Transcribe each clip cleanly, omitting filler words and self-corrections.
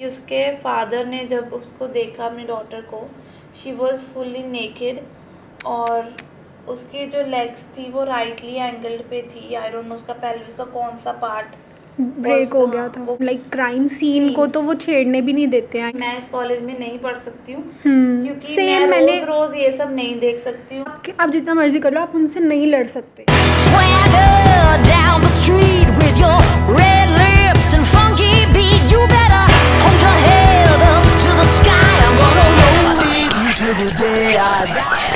कि उसके फादर ने जब उसको देखा अपनी डॉटर को, शी वॉज फुल्ली नेकेड और उसकी जो लेग्स थी वो राइटली एंगल्ड पे थी। आई डोंट नो उसका पेल्विस का कौन सा पार्ट ब्रेक हो गया था। लाइक क्राइम सीन को तो वो छेड़ने भी नहीं देते हैं। मैं इस कॉलेज में नहीं पढ़ सकती हूँ क्योंकि सेम मैं मैंने रोज ये सब नहीं देख सकती हूँ। आप जितना मर्जी कर लो, आप उनसे नहीं लड़ सकते। Swagger down the street with your red lips and funky beat. You better hold your head up to the sky. I'm gonna roll you to the day I die.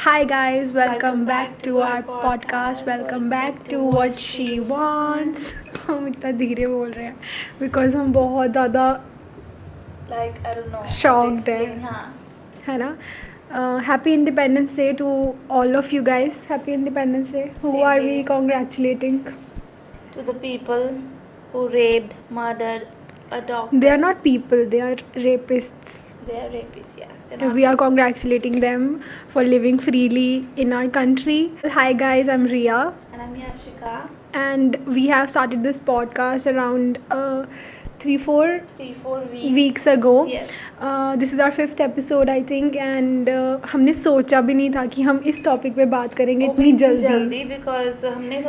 Hi guys, welcome back to our podcast. Welcome back to What She Wants. हम इतना धीरे बोल रहे हैं because हम बहुत ज़्यादा like I don't no shocked है। है ना? Happy Independence Day to all of you guys. Happy Independence Day. Who Same are day. we congratulating? To the people who raped, murdered a dog. They are not people, they are rapists. They are rapists, yes. They're not We are congratulating them for living freely in our country. Hi guys, I'm Ria. And I'm Yashika. And we have started this podcast around 3-4 weeks ago. Yes. This is our 5th episode I think, and हमने सोचा भी नहीं था कि हम इस topic पे बात करेंगे इतनी जल्दी। बिकॉज हमने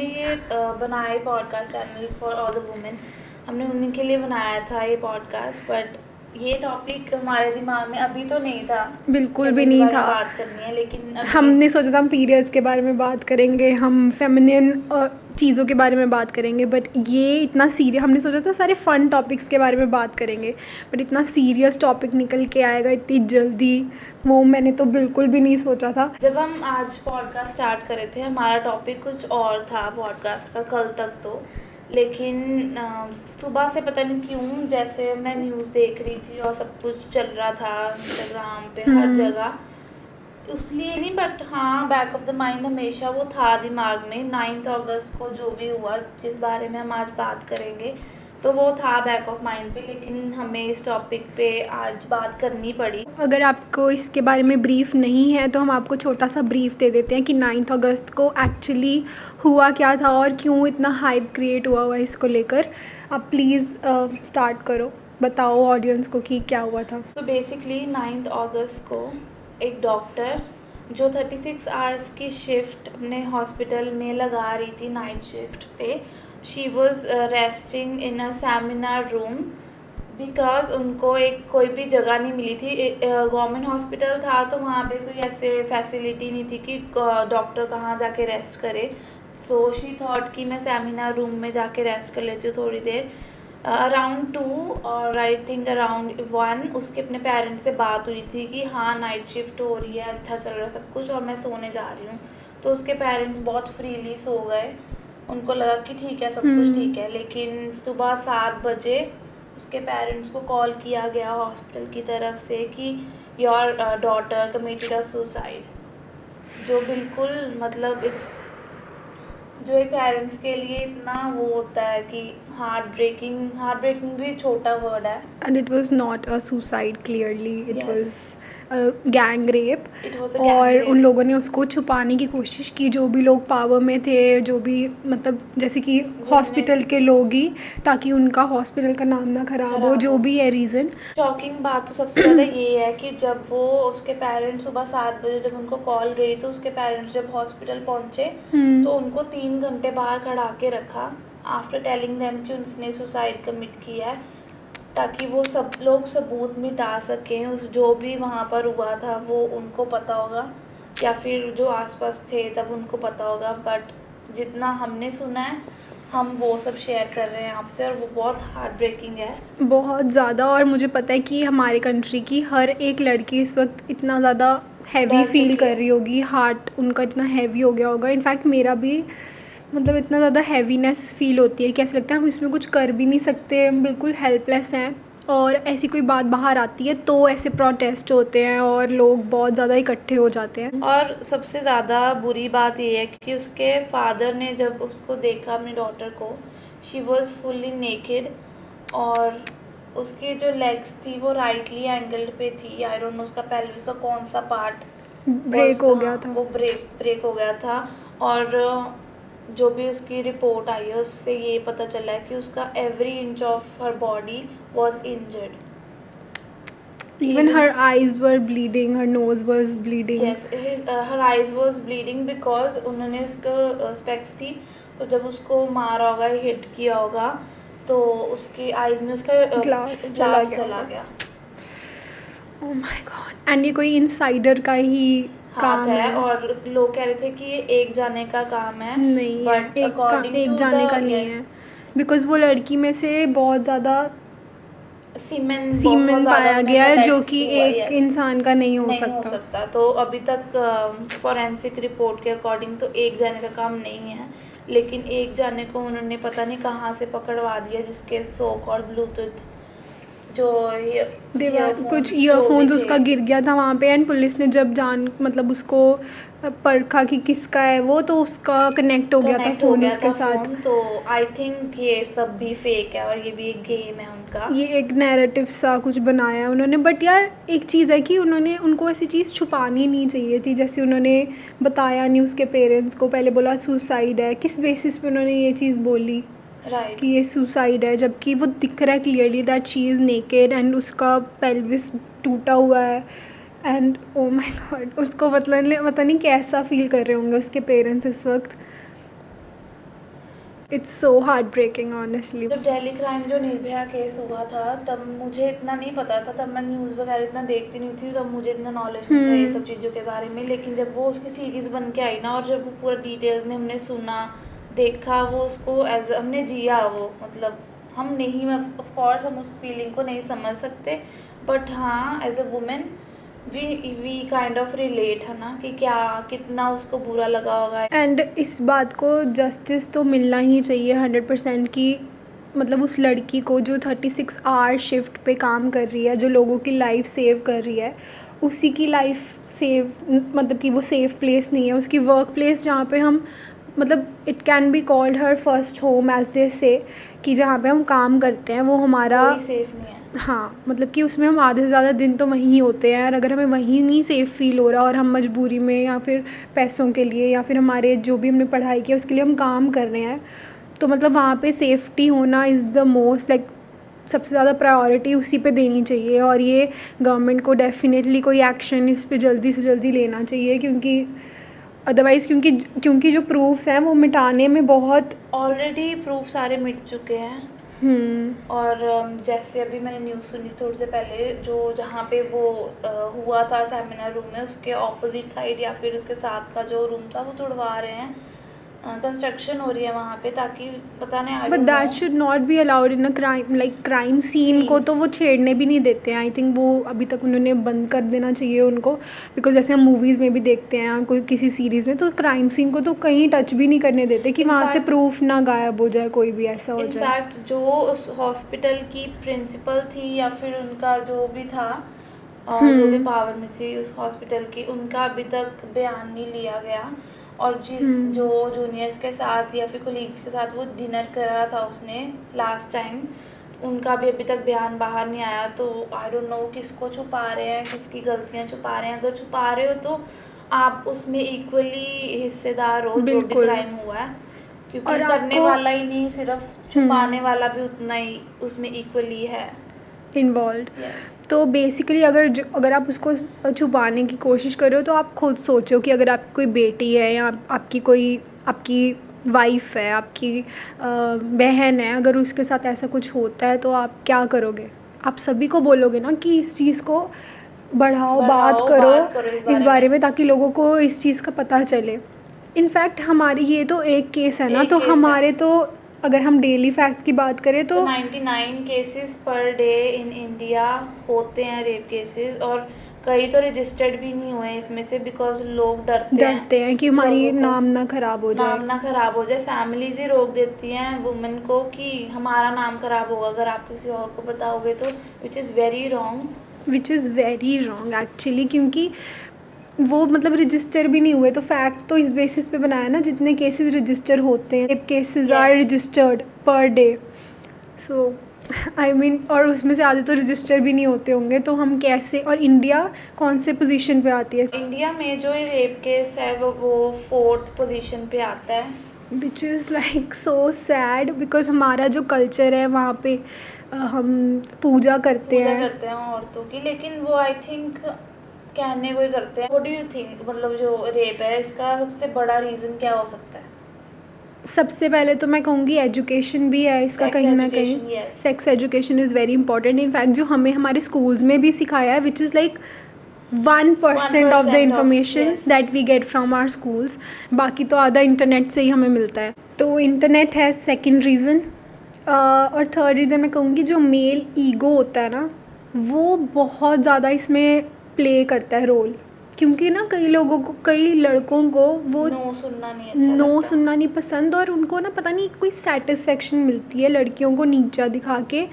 ये बनाया podcast channel for all the women. हमने उन्हीं के लिए बनाया था ये पॉडकास्ट, बट ये टॉपिक हमारे दिमाग में अभी तो नहीं था, बिल्कुल भी नहीं था। बात करनी है, लेकिन हमने सोचा था हम पीरियड्स के बारे में बात करेंगे, हम फेमिनिन चीज़ों के बारे में बात करेंगे, बट ये इतना सीरियस, हमने सोचा था सारे फ़न टॉपिक्स के बारे में बात करेंगे, बट इतना सीरियस टॉपिक निकल के आएगा इतनी जल्दी, वो मैंने तो बिल्कुल भी नहीं सोचा था। जब हम आज पॉडकास्ट स्टार्ट करे थे, हमारा टॉपिक कुछ और था पॉडकास्ट का कल तक तो, लेकिन सुबह से पता नहीं क्यों जैसे मैं न्यूज़ देख रही थी और सब कुछ चल रहा था इंस्टाग्राम पे हर जगह, इसलिए नहीं, बट हाँ बैक ऑफ द माइंड हमेशा वो था दिमाग में। 9 अगस्त को जो भी हुआ जिस बारे में हम आज बात करेंगे, तो वो था बैक ऑफ माइंड पे, लेकिन हमें इस टॉपिक पे आज बात करनी पड़ी। अगर आपको इसके बारे में ब्रीफ नहीं है तो हम आपको छोटा सा ब्रीफ दे देते हैं कि 9 अगस्त को एक्चुअली हुआ क्या था और क्यों इतना हाइप क्रिएट हुआ इसको लेकर। आप प्लीज़ स्टार्ट करो, बताओ ऑडियंस को कि क्या हुआ था। सो बेसिकली 9 अगस्त को एक डॉक्टर जो 36 आवर्स की शिफ्ट अपने हॉस्पिटल में लगा रही थी नाइट शिफ्ट पे, she was resting in a seminar room because उनको एक कोई भी जगह नहीं मिली थी। गवर्नमेंट हॉस्पिटल था तो वहाँ पे कोई ऐसे फैसिलिटी नहीं थी कि डॉक्टर कहाँ जाके रेस्ट करे। सो शी थॉट कि मैं सेमिनार रूम में जाके रेस्ट कर लेती हूँ थोड़ी देर। अराउंड 2 और आई थिंक अराउंड 1 उसके अपने पेरेंट्स से बात हुई थी कि हाँ नाइट शिफ्ट हो रही है, अच्छा चल रहा है सब कुछ और मैं सोने जा रही हूँ। तो उसके पेरेंट्स बहुत फ्रीली सो गए, उनको लगा कि ठीक है सब कुछ ठीक है। लेकिन सुबह 7 बजे उसके पेरेंट्स को कॉल किया गया हॉस्पिटल की तरफ से कि your daughter committed a suicide, जो बिल्कुल मतलब इट्स जो एक पेरेंट्स के लिए इतना वो होता है कि हार्ट ब्रेकिंग भी छोटा वर्ड है। And it was not a suicide, clearly it was gang rape. और उन लोगों ने उसको छुपाने की कोशिश की, जो भी लोग पावर में थे, जो भी मतलब जैसे कि हॉस्पिटल के लोग ही, ताकि उनका हॉस्पिटल का नाम ना खराब हो, जो भी है रीज़न। शॉकिंग बात तो सबसे ज़्यादा ये है कि जब वो उसके पेरेंट्स सुबह 7 बजे जब उनको कॉल गई तो उसके पेरेंट्स जब हॉस्पिटल पहुँचे तो उनको 3 घंटे बाहर खड़ा के रखा आफ्टर टेलिंग देम कि उसने सुसाइड कमिट किया है, ताकि वो सब लोग सबूत मिटा सकें। उस जो भी वहाँ पर हुआ था वो उनको पता होगा या फिर जो आसपास थे तब उनको पता होगा, बट जितना हमने सुना है हम वो सब शेयर कर रहे हैं आपसे और वो बहुत हार्ट ब्रेकिंग है, बहुत ज़्यादा। और मुझे पता है कि हमारे कंट्री की हर एक लड़की इस वक्त इतना ज़्यादा हैवी फील कर रही होगी, हार्ट उनका इतना हैवी हो गया होगा। इनफैक्ट मेरा भी मतलब इतना ज़्यादा हैवीनेस फील होती है कि ऐसा लगता है हम इसमें कुछ कर भी नहीं सकते, हम बिल्कुल हेल्पलेस हैं। और ऐसी कोई बात बाहर आती है तो ऐसे प्रोटेस्ट होते हैं और लोग बहुत ज़्यादा इकट्ठे हो जाते हैं। और सबसे ज़्यादा बुरी बात ये है कि उसके फादर ने जब उसको देखा अपनी डॉटर को, शी वॉज फुल्ली नेकेड और उसकी जो लेग्स थी वो राइटली एंगल्ड पे थी। आई डोंट नो उसका पेल्विस का कौन सा पार्ट ब्रेक हो गया था। वो ब्रेक हो गया था। और जो भी उसकी रिपोर्ट आई है उससे ये पता चला है कि उसका every inch of her body was injured. Even her eyes were bleeding, her nose was bleeding. Yes, her eyes was bleeding because उन्होंने उसको स्पेक्स थी, तो जब उसको मारा होगा, हिट किया होगा, तो उसकी आईज में उसका ग्लास चला गया। Oh my God. And ये कोई इंसाइडर का ही हाथ काम है, है। और लोग कह रहे थे कि ये एक जाने का काम है, नहीं है, बट अकॉर्डिंग एक टू जाने का नहीं है, बिकॉज वो लड़की में से बहुत ज़्यादा सीमेन पाया गया है जो कि एक इंसान का नहीं हो सकता। तो अभी तक फॉरेंसिक रिपोर्ट के अकॉर्डिंग तो एक जाने का काम नहीं है, लेकिन एक जाने को उन्होंने पता नहीं कहाँ से पकड़वा दिया, जिसके सो कॉल्ड ब्लूटूथ जो कुछ ईयरफोन्स उसका गिर गया था वहाँ पे, एंड पुलिस ने जब मतलब उसको परखा कि किसका है वो, तो उसका कनेक्ट हो गया था फ़ोन उसके साथ। तो आई थिंक ये सब भी फेक है और ये भी एक गेम है उनका, ये एक नैरेटिव सा कुछ बनाया है उन्होंने। बट यार एक चीज़ है कि उनको ऐसी चीज़ छुपानी नहीं चाहिए थी, जैसे उन्होंने बताया नहीं उसके पेरेंट्स को, पहले बोला सुसाइड है, किस बेसिस पे उन्होंने ये चीज़ बोली कि ये सुसाइड है, जबकि वो दिख रहा है clearly that she is naked and उसका पेल्विस टूटा हुआ है। एंड ओ माय गॉड, उसको पता नहीं कैसा फील कर रहे होंगे उसके पेरेंट्स इस वक्त। It's so heart breaking honestly. जब दिल्ली क्राइम जो निर्भया केस हुआ था, तब मुझे इतना नहीं पता था, तब मैं न्यूज़ वगैरह इतना देखती नहीं थी, तब मुझे इतना नॉलेज नहीं था ये सब चीज़ों के बारे में। लेकिन जब वो उसकी सीरीज़ बन के आई ना, और जब वो पूरा डिटेल्स में हमने सुना, देखा, वो उसको एज हमने जिया, वो मतलब हम नहीं, ऑफ कोर्स हम उस फीलिंग को नहीं समझ सकते, बट हाँ as a women we kind of relate, है ना, कि क्या कितना उसको बुरा लगा होगा। एंड इस बात को जस्टिस तो मिलना ही चाहिए 100% की, मतलब उस लड़की को जो 36 आवर शिफ्ट पे काम कर रही है, जो लोगों की लाइफ सेव कर रही है, उसी की लाइफ सेव, मतलब कि वो सेफ प्लेस नहीं है, उसकी वर्क प्लेस जहाँ पे हम, मतलब it can be called her first home as they say, कि जहाँ पे हम काम करते हैं वो हमारा सेफ नहीं है। हाँ, मतलब कि उसमें हम आधे से ज़्यादा दिन तो वहीं होते हैं, और अगर हमें वहीं नहीं सेफ़ फील हो रहा और हम मजबूरी में या फिर पैसों के लिए या फिर हमारे जो भी हमने पढ़ाई किया उसके लिए हम काम कर रहे हैं, तो मतलब वहाँ पे सेफ्टी होना इज़ द मोस्ट, लाइक सबसे ज़्यादा प्रायोरिटी उसी पे देनी चाहिए। और ये गवर्नमेंट को डेफिनेटली कोई एक्शन इस पे जल्दी से जल्दी लेना चाहिए, क्योंकि अदरवाइज़ क्योंकि जो प्रूफ्स हैं वो मिटाने में बहुत ऑलरेडी प्रूफ सारे मिट चुके हैं। और जैसे अभी मैंने न्यूज़ सुनी थोड़ी देर पहले, जो जहाँ पे वो हुआ था सेमिनार रूम में, उसके ऑपोजिट साइड या फिर उसके साथ का जो रूम था वो तोड़वा रहे हैं, कंस्ट्रक्शन हो रही है वहाँ पे, ताकि पता नहीं, but that should not be allowed in a crime, like crime scene को तो वो छेड़ने भी नहीं देते हैं। आई थिंक वो अभी तक उन्होंने बंद कर देना चाहिए उनको, बिकॉज जैसे हम मूवीज़ में भी देखते हैं कोई किसी सीरीज़ में, तो क्राइम सीन को तो कहीं टच भी नहीं करने देते कि वहाँ से प्रूफ ना गायब हो जाए, कोई भी ऐसा हो जाए। इनफैक्ट जो उस हॉस्पिटल की प्रिंसिपल थी या फिर उनका जो भी था, जो भी पावर में थी उस हॉस्पिटल की, उनका अभी तक बयान नहीं लिया गया। और जो जूनियर्स के साथ या फिर कोलीग्स के साथ वो डिनर कर रहा था उसने लास्ट टाइम, उनका भी अभी तक बयान बाहर नहीं आया। तो आई डोंट नो किसको छुपा रहे हैं, किसकी गलतियां छुपा रहे हैं। अगर छुपा रहे हो तो आप उसमें इक्वली हिस्सेदार हो जो भी क्राइम हुआ है, क्योंकि और करने वाला ही नहीं, सिर्फ छुपाने वाला भी उतना ही उसमें इक्वली है इन्वॉल्व। तो बेसिकली अगर आप उसको छुपाने की कोशिश कर रहे हो, तो आप खुद सोचो कि अगर आपकी कोई बेटी है या आपकी वाइफ है, आपकी बहन है, अगर उसके साथ ऐसा कुछ होता है तो आप क्या करोगे? आप सभी को बोलोगे ना कि इस चीज़ को बढ़ाओ, बात करो इस बारे में, ताकि लोगों को इस चीज़ का पता चले। इनफैक्ट हमारी ये तो एक केस है ना, तो हमारे तो अगर हम डेली फैक्ट की बात करें तो 99 cases per day in India होते हैं, रेप केसेस, और कई तो रजिस्टर्ड भी नहीं हुए इसमें से, बिकॉज लोग डरते हैं कि हमारी नाम ना ख़राब हो जाए। फैमिलीज ही रोक देती हैं वुमेन को कि हमारा नाम ख़राब होगा अगर आप किसी और को बताओगे तो, which is very wrong actually, क्योंकि वो मतलब रजिस्टर भी नहीं हुए, तो फैक्ट तो इस बेसिस पे बनाया ना, जितने केसेस रजिस्टर होते हैं, rape cases are registered per day. So I mean और उसमें से आधे तो रजिस्टर भी नहीं होते होंगे, तो हम कैसे, और इंडिया कौन से पोजीशन पे आती है? इंडिया में जो रेप केस है वो 4th पोजीशन पे आता है। Which is like so sad, because हमारा जो कल्चर है वहाँ पे हम पूजा करते पूजा हैं। करते हैं औरतों की, लेकिन वो आई थिंक कहने को ही करते हैं। व्हाट डू यू थिंक, मतलब जो रेप है इसका सबसे बड़ा रीज़न क्या हो सकता है? सबसे पहले तो मैं कहूँगी एजुकेशन भी है इसका, Sex कहीं ना education, कहीं yes. Sex education is very important. In fact जो हमें हमारे स्कूल्स में भी सिखाया है, which is like 1% of the 1% information yes. That we get from our schools. बाकी तो आधा इंटरनेट से ही हमें मिलता है। तो इंटरनेट है सेकेंड रीज़न। और थर्ड रीज़न मैं कहूँगी जो मेल ईगो होता है ना, वो बहुत ज़्यादा इसमें प्ले करता है रोल। क्योंकि ना कई लोगों को, कई लड़कों को वो नो सुनना नहीं अच्छा नो लगता। सुनना नहीं पसंद, और उनको ना पता नहीं कोई सेटिस्फेक्शन मिलती है लड़कियों को नीचा दिखा के,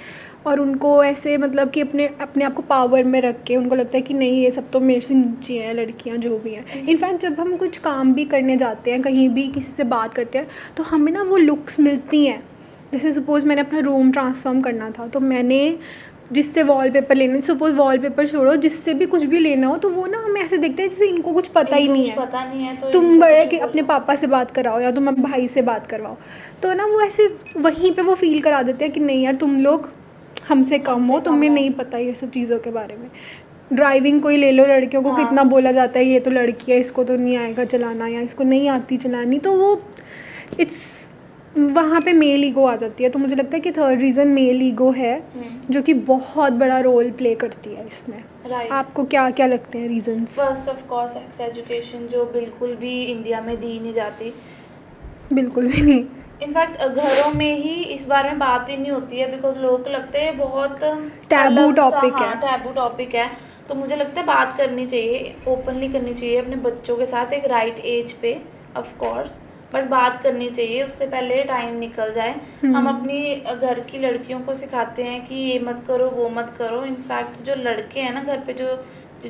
और उनको ऐसे मतलब कि अपने अपने आप को पावर में रख के उनको लगता है कि नहीं ये सब तो मेरे से नीचे हैं लड़कियां जो भी हैं। इनफैक्ट जब हम कुछ काम भी करने जाते हैं, कहीं भी किसी से बात करते हैं, तो हमें ना वो लुक्स मिलती हैं। जैसे सपोज़ मैंने अपना रूम ट्रांसफॉर्म करना था, तो मैंने जिससे वॉलपेपर लेने, सपोज़ वॉलपेपर छोड़ो, जिससे भी कुछ भी लेना हो, तो वो ना हमें ऐसे देखते हैं जैसे इनको कुछ पता ही इनको नहीं कुछ है। पता नहीं है तो तुम इनको बड़े कुछ कि बोलो। अपने पापा से बात कराओ या तुम अपने भाई से बात करवाओ, तो ना वो ऐसे वहीं पे वो फील करा देते हैं कि नहीं यार तुम लोग हमसे कम हमसे हो, कम तुम्हें हो। नहीं पता ये सब चीज़ों के बारे में। ड्राइविंग कोई ले लो, लड़कियों को हाँ। कितना बोला जाता है ये तो लड़की है, इसको तो नहीं आएगा चलाना, या इसको नहीं आती चलानी, तो वो इट्स वहाँ पे मेल ईगो आ जाती है। तो मुझे लगता है कि थर्ड रीज़न मेल ईगो है, जो कि बहुत बड़ा रोल प्ले करती है इसमें। राइट। आपको क्या क्या लगते हैं reasons? First of course sex education जो बिल्कुल भी इंडिया में दी नहीं जाती। बिल्कुल भी नहीं। इनफैक्ट घरों में ही इस बारे में बात ही नहीं होती है, बिकॉज लोगों को लगता है बहुत टैबू अलग सा, टॉपिक हाँ, है। टैबू टॉपिक है। तो मुझे लगता है बात करनी चाहिए, ओपनली करनी चाहिए अपने बच्चों के साथ, एक राइट एज पे ऑफ कोर्स, बट बात करनी चाहिए उससे पहले टाइम निकल जाए। हम अपनी घर की लड़कियों को सिखाते हैं कि ये मत करो वो मत करो। इनफैक्ट जो लड़के हैं ना घर पे, जो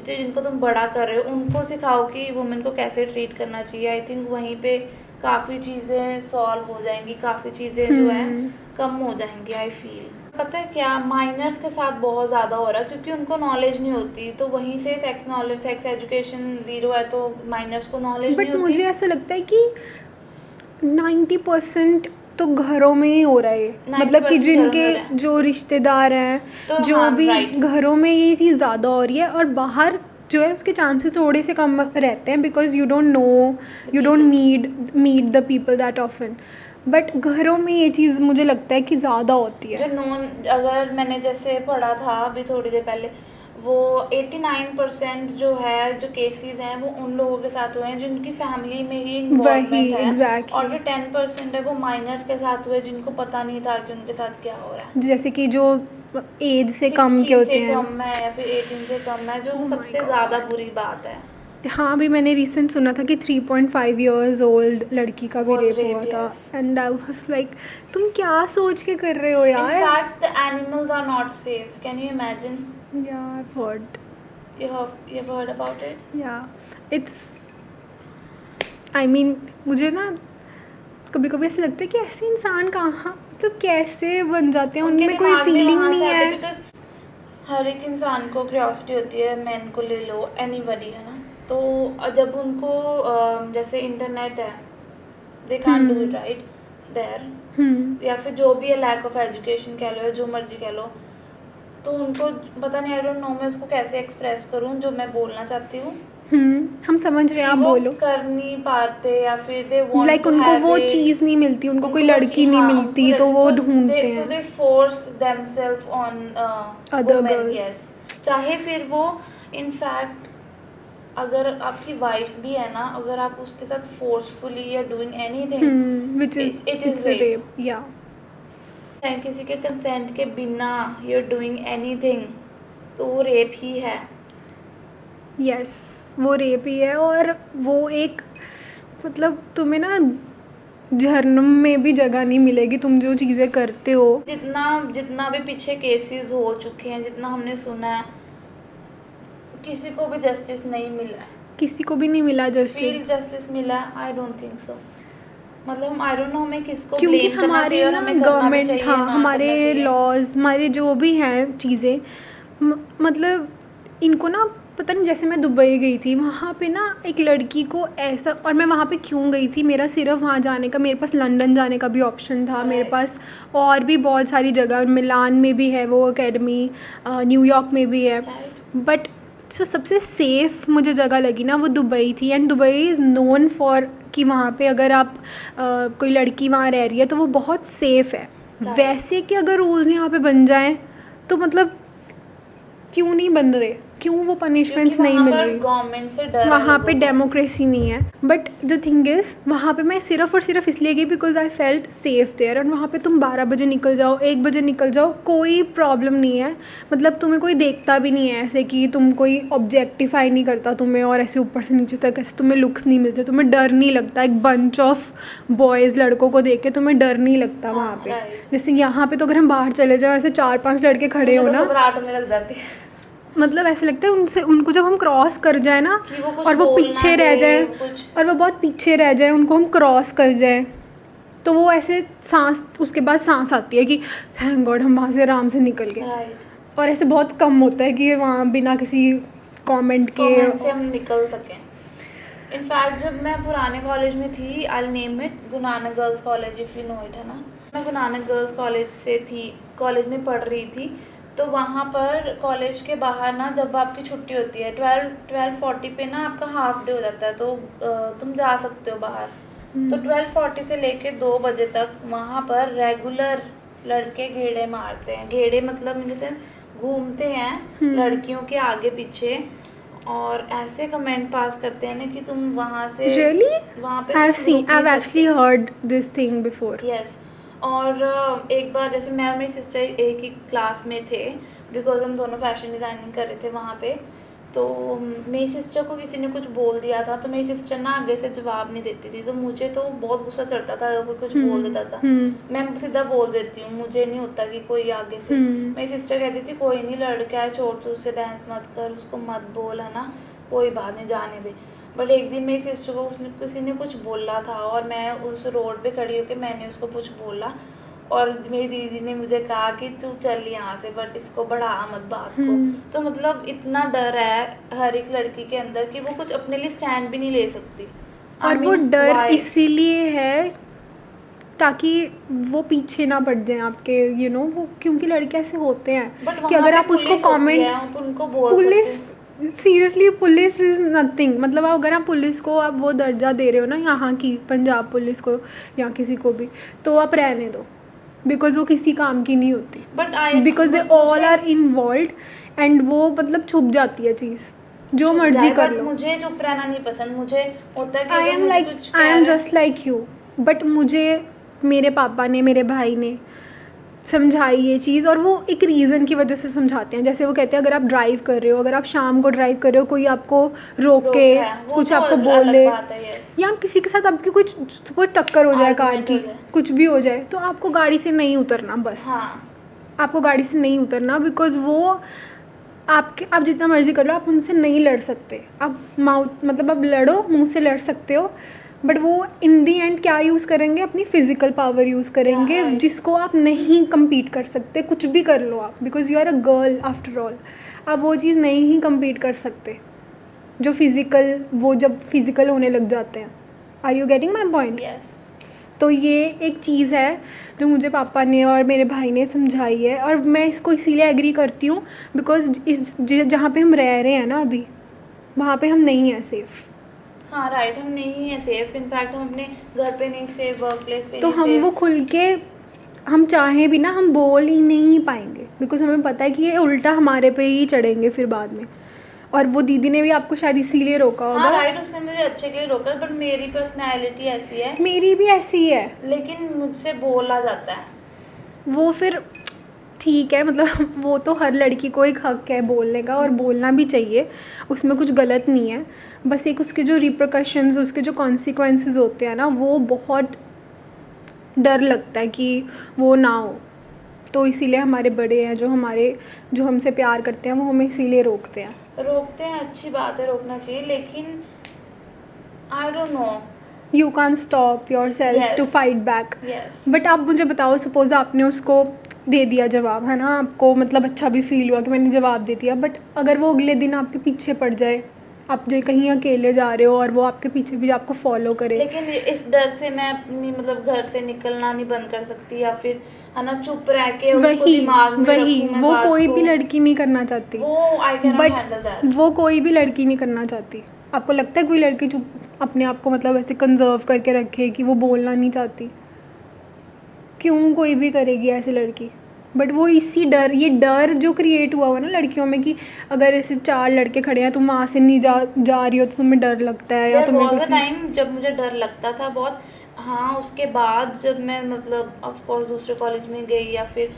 जिनको तुम बड़ा कर रहे हो, उनको सिखाओ कि वुमेन को कैसे ट्रीट करना चाहिए। आई थिंक वहीं पे काफ़ी चीज़ें सॉल्व हो जाएंगी, काफ़ी चीज़ें जो हैं कम हो जाएंगी। आई फील, पता है क्या, माइनर्स के साथ बहुत ज़्यादा हो रहा है क्योंकि उनको नॉलेज नहीं होती। तो वहीं से sex knowledge, sex education zero है, तो माइनर्स को नॉलेज नहीं बट होती। मुझे ऐसा लगता है कि 90% तो घरों में ही हो रहा है, मतलब कि 90% घरों में हो जिनके रहा है। जो रिश्तेदार हैं, तो जो हाँ, भी right. घरों में ये चीज़ ज़्यादा हो रही है, और बाहर जो है उसके चांसेस थोड़े से कम रहते हैं, because you don't know, you don't meet the people that often. But घरों में ये चीज़ मुझे लगता है कि ज़्यादा होती है। जो नॉन, अगर मैंने जैसे पढ़ा था अभी थोड़ी देर पहले, वो 89% जो है जो केसेस हैं वो उन लोगों के साथ हुए हैं जिनकी फैमिली में ही इन्वॉल्वमेंट है। exactly. और जो 10% है वो माइनर्स के साथ हुए जिनको पता नहीं था कि उनके साथ क्या हो रहा है। जैसे कि जो एज से कम 16 के होते से हैं। कम है या फिर 18 से कम है, जो Oh my सबसे God. ज़्यादा बुरी बात है। हाँ, भी मैंने रिसेंट सुना था कि 3.5 इयर्स ओल्ड लड़की का भी Was रेप हुआ raped, था, yes. And I was like तुम क्या सोच के कर रहे हो In यार? fact, the animals are not safe. Can you imagine? Yeah, I've heard. You've heard about it? Yeah, it's I mean मुझे ना कभी कभी ऐसा लगता है कि ऐसे इंसान कहाँ, मतलब कैसे बन जाते हैं, उनके उनमें कोई दिमाग में फीलिंग वहाँ नहीं से आते है। because हर एक इंसान को क्यूरियोसिटी होती है, मैन को ले लो, एनीबॉडी, है ना। तो जब उनको जैसे इंटरनेट है, they can't do it right there, या फिर जो भी है लैक ऑफ एजुकेशन कह लो या जो मर्जी कह लो, तो उनको पता नहीं, आई डोंट नो मैं उसको कैसे एक्सप्रेस करूँ जो मैं बोलना चाहती हूँ। हम समझ रहे हैं, आप वो बोलो। कर नहीं पाते, या फिर दे वांट लाइक टू उनको हैव वो इट, चीज़ नहीं मिलती, उनको कोई उनको लड़की नहीं हाँ, मिलती, उनको तो वो so ढूंढते so हैं they force themselves on Other women, girls. yes. चाहे फिर वो इनफैक्ट अगर आपकी वाइफ भी है ना, अगर आप उसके साथ फोर्सफुली या doing anything which is it is it's a rape. rape, yeah. किसी के कंसेंट के बिना यू आर डूइंग एनीथिंग, तो वो रेप ही है। यस, वो रेप ही है, और वो एक मतलब तुम्हें ना जहन्नुम में भी जगह नहीं मिलेगी तुम जो चीज़ें करते हो। जितना भी पीछे केसेस हो चुके हैं, जितना हमने सुना है, किसी को भी जस्टिस नहीं मिला है। किसी को भी नहीं मिला फील जस्टिस। जस्टिस मिला, आई डोंट थिंक सो। मतलब आई डोंट नो हमें किसको क्योंकि ब्लेम करना हमारे चाहिए और ना हमें करना भी गवर्नमेंट, चाहिए, हाँ, ना करना हमारे चाहिए। लॉज, हमारे जो भी हैं चीज़ें, मतलब इनको ना, पता नहीं, जैसे मैं दुबई गई थी, वहाँ पे ना एक लड़की को ऐसा, और मैं वहाँ पे क्यों गई थी, मेरा सिर्फ वहाँ जाने का, मेरे पास लंदन जाने का भी ऑप्शन था, मेरे Right. पास और भी बहुत सारी जगह, मिलान में भी है वो एकेडमी, न्यूयॉर्क में भी है, Right. बट जो सबसे सेफ़ मुझे जगह लगी ना वो दुबई थी। And Dubai is known for कि वहाँ पे अगर आप कोई लड़की वहाँ रह रही है तो वो बहुत सेफ़ है। Right. वैसे कि अगर रूल्स यहाँ पे बन जाएं तो मतलब क्यों नहीं बन रहे, क्यों वो क्योंकि पनिशमेंट्स नहीं वहाँ मिल पर रही, गवर्नमेंट से डर है वहाँ लोगों पे को। डेमोक्रेसी नहीं है। बट द थिंग इज़ वहाँ पे मैं सिर्फ़ और सिर्फ इसलिए गई because I felt safe there. और वहाँ पे तुम 12 बजे निकल जाओ, 1 बजे निकल जाओ, कोई प्रॉब्लम नहीं है। मतलब तुम्हें कोई देखता भी नहीं है ऐसे कि तुम, कोई ऑब्जेक्टिफाई नहीं करता तुम्हें, और ऐसे ऊपर से नीचे तक ऐसे तुम्हें लुक्स नहीं मिलते, तुम्हें डर नहीं लगता। एक बंच ऑफ बॉयज़, लड़कों को देख के तुम्हें डर नहीं लगता हाँ, वहाँ पे। right. जैसे यहाँ पे तो अगर हम बाहर चले जाओ, ऐसे 4-5 लड़के खड़े हो मुझे तो ना, घबराहट होने लग जाती है मतलब ऐसे लगता है उनसे, उनको जब हम क्रॉस कर जाए ना, कि वो कुछ और वो बोल ना पीछे रह दे, जाए, कुछ। और वो बहुत पीछे रह जाए, उनको हम क्रॉस कर जाए, तो वो ऐसे सांस, उसके बाद सांस आती है कि थैंक गॉड हम वहाँ से आराम से निकल गए। राइट। और ऐसे बहुत कम होता है कि वहाँ बिना किसी कमेंट के। कमेंट से हम निकल सकें। इनफैक्ट जब मैं पुराने कॉलेज में थी, I name it Guru Nanak girls college, if you know it, है ना, मैं गुरु नानक गर्ल्स कॉलेज से थी, कॉलेज में पढ़ रही थी। तो वहाँ पर कॉलेज के बाहर ना, जब आपकी छुट्टी होती है 12:40 पे ना, आपका हाफ डे हो जाता है, तो तुम जा सकते हो बाहर। तो 12:40 से लेके 2 बजे तक वहाँ पर रेगुलर लड़के गेड़े मारते हैं। गेड़े मतलब इन द सेंस घूमते हैं लड़कियों के आगे पीछे, और ऐसे कमेंट पास करते हैं ना कि तुम वहाँ से रियली, वहाँ पे आई हैव तुम सीन, रुक आई नहीं हैव एक्चुअली सकते। Heard this thing before. Yes. और एक बार जैसे मैं और मेरी सिस्टर एक ही क्लास में थे, बिकॉज हम दोनों फैशन डिज़ाइनिंग कर रहे थे वहाँ पे। तो मेरी सिस्टर को किसी ने कुछ बोल दिया था, तो मेरी सिस्टर ना आगे से जवाब नहीं देती थी। तो मुझे तो बहुत गुस्सा चढ़ता था अगर कोई कुछ बोल देता था। मैं सीधा बोल देती हूँ, मुझे नहीं होता कि कोई आगे से। मेरी सिस्टर कहती थी कोई नहीं, लड़का है, छोड़, तू उससे बहस मत कर, उसको मत बोल, है ना, कोई बात नहीं, जाने दे। बट एक दिन मेरी सिस्टर को उसने किसी ने कुछ बोला था, और मैं उस रोड पे खड़ी होकर मैंने उसको कुछ बोला, और मेरी दीदी ने मुझे कहा कि तू चल यहाँ से, बट इसको बढ़ा मत बात को। तो मतलब इतना डर है हर एक लड़की के अंदर कि वो कुछ अपने लिए स्टैंड भी नहीं ले सकती। और वो डर इसीलिए है ताकि वो पीछे ना पड़ जाएं आपके, यू नो, वो क्योंकि लड़के ऐसे होते हैं कि अगर आप उसको कमेंट, उनको बोल पुलिस, सकते सीरियसली पुलिस इज़ नथिंग। मतलब अगर आप पुलिस को आप वो दर्जा दे रहे हो ना, यहाँ की पंजाब पुलिस को या किसी को भी, तो आप रहने दो, बिकॉज वो किसी काम की नहीं होती, because they all are involve, and वो मतलब छुप जाती है चीज़, जो मर्जी कर लो। मुझे चुप रहना नहीं पसंद, मुझे होता है कि I am like, I am just like you, but मुझे मेरे पापा ने, मेरे भाई ने समझाई ये चीज़, और वो एक रीज़न की वजह से समझाते हैं। जैसे वो कहते हैं अगर आप ड्राइव कर रहे हो, अगर आप शाम को ड्राइव कर रहे हो, कोई आपको रोके, कुछ आपको बोले, या किसी के साथ आपकी कुछ सपोज टक्कर हो जाए कार की, कुछ भी हो जाए, तो आपको गाड़ी से नहीं उतरना, बस आपको गाड़ी से नहीं उतरना, बिकॉज वो आपके, आप जितना मर्जी कर लो, आप उनसे नहीं लड़ सकते। आप माउथ, मतलब आप लड़ो, मुंह से लड़ सकते हो, बट वो इन दी एंड क्या यूज़ करेंगे, अपनी फ़िज़िकल पावर यूज़ करेंगे, जिसको आप नहीं कम्पीट कर सकते। कुछ भी कर लो आप, because you are a girl after all, आप वो चीज़ नहीं ही कम्पीट कर सकते जो फिज़िकल, वो जब फिज़िकल होने लग जाते हैं। Are you getting my point? Yes. तो ये एक चीज़ है जो मुझे पापा ने और मेरे भाई ने समझाई है, और मैं इसको इसीलिए एग्री करती हूँ बिकॉज इस जहाँ पे हम रह रहे हैं ना अभी, वहाँ पे हम नहीं हैं सेफ़। हाँ राइट, हम नहीं है सेफ। इनफैक्ट हम अपने घर पे नहीं सेफ, वर्क प्लेस पे तो नहीं हम safe। वो खुल के, हम चाहें भी ना, हम बोल ही नहीं पाएंगे, बिकॉज हमें पता है कि ये उल्टा हमारे पे ही चढ़ेंगे फिर बाद में। और वो दीदी ने भी आपको शायद इसीलिए रोका होगा। हाँ राइट, उसने मुझे अच्छे के लिए रोका, बट मेरी पर्सनैलिटी ऐसी है, मेरी भी ऐसी है, लेकिन मुझसे बोला जाता है। वो फिर ठीक है, मतलब वो तो हर लड़की को एक हक है बोलने का, और बोलना भी चाहिए, उसमें कुछ गलत नहीं है। बस एक उसके जो रिप्रकशंस, उसके जो कॉन्सिक्वेंसेस होते हैं ना, वो बहुत डर लगता है कि वो ना हो। तो इसीलिए हमारे बड़े हैं, जो हमसे प्यार करते हैं, वो हमें इसीलिए रोकते हैं। अच्छी बात है, रोकना चाहिए, लेकिन I don't know, you can stop yourself to Yes. Fight back. Yes. But आप मुझे बताओ, सपोज आपने उसको दे दिया जवाब, है ना, आपको मतलब अच्छा भी फील हुआ कि मैंने जवाब दे दिया, बट अगर वो अगले दिन आपके पीछे पड़ जाए, आप जो कहीं अकेले जा रहे हो और वो आपके पीछे भी आपको फॉलो करे. लेकिन इस डर से मैं अपनी मतलब घर से निकलना नहीं बंद कर सकती, या फिर है ना चुप रह के उसको वही दिमाग में वही रखूं मैं वो बात कोई को, भी लड़की नहीं करना चाहती. वो I can not handle but that. वो कोई भी लड़की नहीं करना चाहती. आपको लगता है कोई लड़की जो अपने आप को मतलब ऐसे कंजर्व करके रखे कि वो बोलना नहीं चाहती? क्यों कोई भी करेगी ऐसी लड़की? बट वो इसी डर, ये डर जो क्रिएट हुआ ना लड़कियों में कि अगर ऐसे 4 लड़के खड़े हैं, तुम वहाँ से नहीं जा रही हो तो तुम्हें डर लगता है, या देयर तुम्हें वाज अ किसी टाइम जब मुझे डर लगता था बहुत. हाँ, उसके बाद जब मैं मतलब ऑफ कोर्स दूसरे कॉलेज में गई या फिर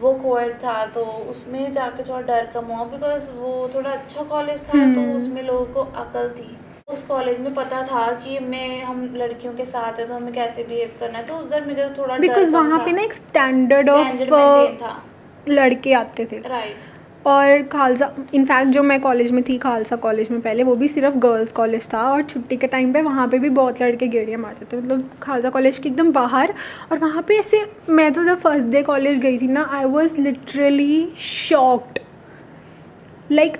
वो कोएड था, तो उसमें जाके थोड़ा डर कम हुआ, बिकॉज वो थोड़ा अच्छा कॉलेज था, तो उसमें लोगों को अकल थी. उस कॉलेज में पता था कि हम लड़कियों के साथ है तो हमें कैसे बिहेव करना है, तो उधर मुझे थोड़ा डर बिकॉज कम वहाँ था. पे ना एक स्टैंडर्ड स्टैंडर्ड ऑफ मेंटेन था. लड़के आते थे. राइट. और खालसा, इनफैक्ट जो मैं कॉलेज में थी, खालसा कॉलेज में पहले, वो भी सिर्फ गर्ल्स कॉलेज था, और छुट्टी के टाइम पे वहाँ पे भी बहुत लड़के गेड़ियाँ मारते थे, मतलब खालसा कॉलेज के एकदम बाहर. और वहाँ पे ऐसे, मैं तो जब फर्स्ट डे कॉलेज गई थी ना, I was literally shocked. Like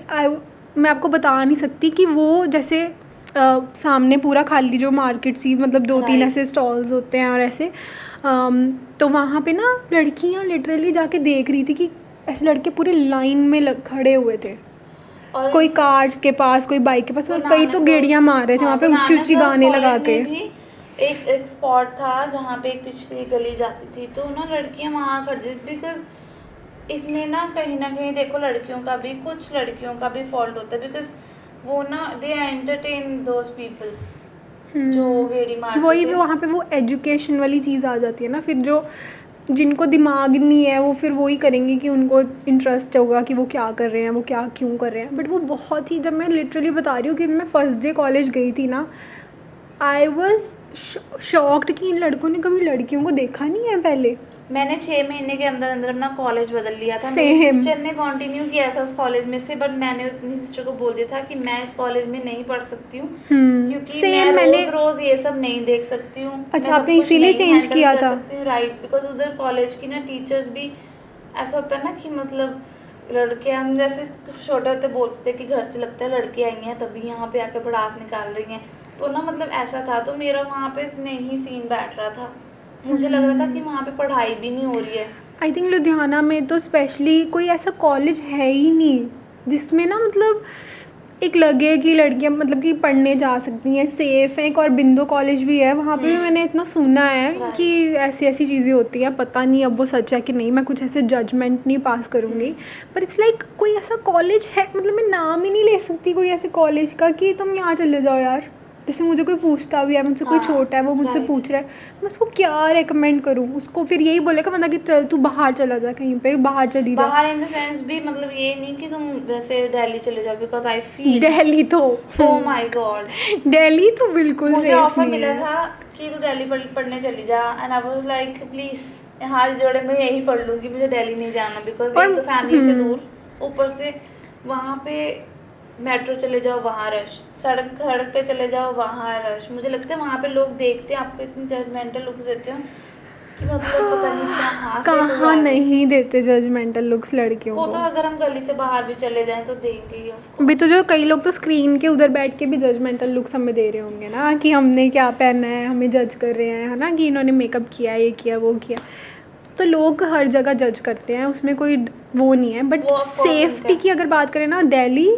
मैं आपको बता नहीं सकती कि वो जैसे सामने पूरा खाली जो मार्केट सी, मतलब 2-3 Right. ऐसे स्टॉल्स होते हैं और ऐसे, तो वहाँ पे ना लड़कियाँ लिटरली जाके देख रही थी कि ऐसे लड़के पूरे लाइन में खड़े हुए थे, और कोई कार्स के पास, कोई बाइक के पास, और कई तो नानक गेड़ियाँ गर्ल्स- मार रहे थे हाँ, वहाँ पे तो ऊंची ऊंची नानक गाने गर्ल्स लगा कॉलेज के. में भी एक स्पॉट था जहाँ पे एक पिछली गली जाती थी, तो ना लड़कियाँ वहाँ खड़ी थी, बिकॉज इसमें ना कहीं देखो लड़कियों का भी, कुछ लड़कियों का भी फॉल्ट होता है, बिकॉज वो ना दे एंटरटेन दोज पीपल जो गेड़ी मारते वही थे. वहाँ पे वो एजुकेशन वाली चीज़ आ जाती है ना, फिर जो जिनको दिमाग नहीं है वो फिर वही करेंगे कि उनको इंटरेस्ट होगा कि वो क्या कर रहे हैं, वो क्या क्यों कर रहे हैं. बट वो बहुत ही, जब मैं लिटरली बता रही हूँ कि मैं फर्स्ट डे कॉलेज गई थी ना, आई वॉज शॉक्ड कि इन लड़कों ने कभी लड़कियों को देखा नहीं है पहले. मैंने 6 महीने के अंदर अंदर अपना कॉलेज बदल लिया था. मेरी Same. सिस्टर ने कंटिन्यू किया था उस कॉलेज में से, बट मैंने अपनी सिस्टर को बोल दिया था कि मैं इस कॉलेज में नहीं पढ़ सकती हूँ, क्योंकि Same, मैं मैंने- रोज ये सब नहीं देख सकती हूँ. अच्छा, मैं सब आपने कुछ इसीलिए नहीं change handle किया कर था? सकती हूँ. राइट, बिकॉज उधर कॉलेज की ना टीचर्स भी ऐसा होता है ना कि मतलब लड़के, हम जैसे छोटे होते बोलते थे कि घर से लगता है लड़की आई हैं तभी यहाँ पे आके भड़ास निकाल रही हैं, तो ना मतलब ऐसा था. तो मेरा वहाँ पे नहीं सीन बैठ रहा था. मुझे लग रहा था कि वहाँ पे पढ़ाई भी नहीं हो रही है. आई थिंक लुधियाना में तो स्पेशली कोई ऐसा कॉलेज है ही नहीं जिसमें ना मतलब एक लगे कि लड़कियां मतलब कि पढ़ने जा सकती हैं, सेफ़ है. एक और बिंदु कॉलेज भी है, वहाँ पे भी मैंने इतना सुना है Right. कि ऐसी ऐसी चीज़ें होती हैं. पता नहीं अब वो सच है कि नहीं, मैं कुछ ऐसे जजमेंट नहीं पास करूँगी, पर इट्स लाइक कोई ऐसा कॉलेज है, मतलब मैं नाम ही नहीं ले सकती कोई ऐसे कॉलेज का कि तुम यहाँ चले जाओ यार. जैसे मुझे कोई पूछता भी है, मुझसे कोई हाँ, छोटा है, वो मुझसे right. पूछ रहा है, मैं उसको क्या रेकमेंड करूँ? उसको फिर यही बोलेगा मतलब कि चल तू बाहर चला जा, कहीं पे बाहर चली जा. बाहर इन द सेंस भी मतलब ये नहीं कि तुम वैसे दिल्ली चले जाओ, बिकॉज आई फील दिल्ली तो ओह माय गॉड, दिल्ली तो बिल्कुल मुझे सेफ ऑफर नहीं मिला है. था कि तू दिल्ली पढ़ने चली जा, and I was like please हाथ जोड़े मैं यही पढ़ लूँगी, मुझे दिल्ली नहीं जाना, बिकॉज और- एक तो फैमिली से दूर, ऊपर से वहाँ पे मेट्रो चले जाओ वहाँ रश, सड़क पे चले जाओ वहाँ रश. मुझे लगता है वहाँ पे लोग देखते हैं आपको इतनी जजमेंटल लुक्स देते हैं कि मतलब पता नहीं कहाँ से कोई कहाँ आ गया. नहीं देते जजमेंटल लुक्स लड़कियों वो तो को. अगर हम गली से बाहर भी चले जाएं तो देंगे ही of course. अभी तो जो कई लोग तो स्क्रीन के उधर बैठ के भी जजमेंटल लुक्स हमें दे रहे होंगे ना, कि हमने क्या पहना है, हमें जज कर रहे हैं, है ना, कि इन्होंने मेकअप किया, ये किया, वो किया. तो लोग हर जगह जज करते हैं, उसमें कोई वो नहीं है. बट वो of course सेफ्टी उनका- की अगर बात करें ना, Delhi